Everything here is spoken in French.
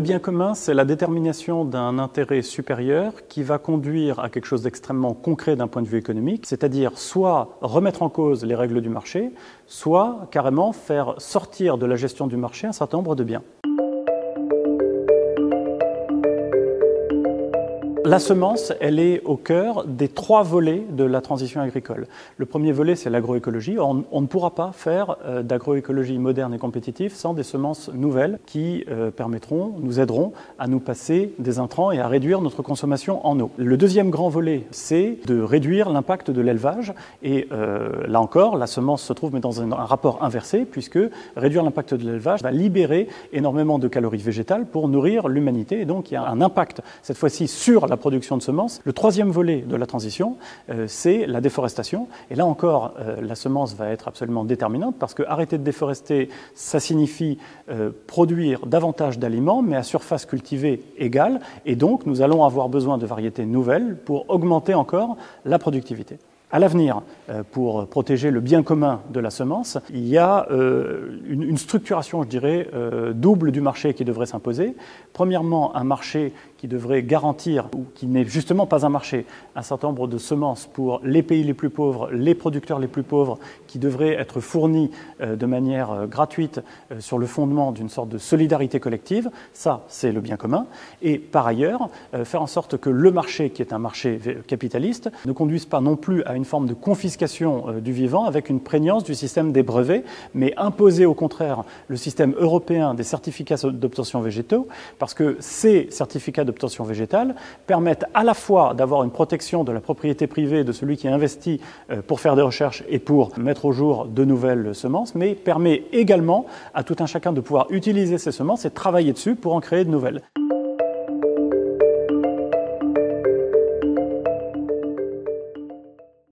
bien commun, c'est la détermination d'un intérêt supérieur qui va conduire à quelque chose d'extrêmement concret d'un point de vue économique, c'est-à-dire soit remettre en cause les règles du marché, soit carrément faire sortir de la gestion du marché un certain nombre de biens. La semence, elle est au cœur des 3 volets de la transition agricole. Le premier volet, c'est l'agroécologie. On ne pourra pas faire d'agroécologie moderne et compétitive sans des semences nouvelles qui nous aideront à nous passer des intrants et à réduire notre consommation en eau. Le deuxième grand volet, c'est de réduire l'impact de l'élevage. Et là encore, la semence se trouve mais dans un rapport inversé, puisque réduire l'impact de l'élevage va libérer énormément de calories végétales pour nourrir l'humanité. Et donc, il y a un impact, cette fois-ci, sur la production de semences. Le troisième volet de la transition, c'est la déforestation. Et là encore, la semence va être absolument déterminante parce que arrêter de déforester, ça signifie produire davantage d'aliments, mais à surface cultivée égale. Et donc, nous allons avoir besoin de variétés nouvelles pour augmenter encore la productivité. À l'avenir, pour protéger le bien commun de la semence, il y a une structuration, je dirais, double du marché qui devrait s'imposer. Premièrement, un marché qui devrait garantir, ou qui n'est justement pas un marché, un certain nombre de semences pour les pays les plus pauvres, les producteurs les plus pauvres, qui devraient être fournis de manière gratuite sur le fondement d'une sorte de solidarité collective. Ça, c'est le bien commun. Et par ailleurs, faire en sorte que le marché, qui est un marché capitaliste, ne conduise pas non plus à une forme de confiscation du vivant avec une prégnance du système des brevets, mais imposer au contraire le système européen des certificats d'obtention végétaux, parce que ces certificats d'obtention végétale permettent à la fois d'avoir une protection de la propriété privée de celui qui investit pour faire des recherches et pour mettre au jour de nouvelles semences, mais permet également à tout un chacun de pouvoir utiliser ces semences et travailler dessus pour en créer de nouvelles.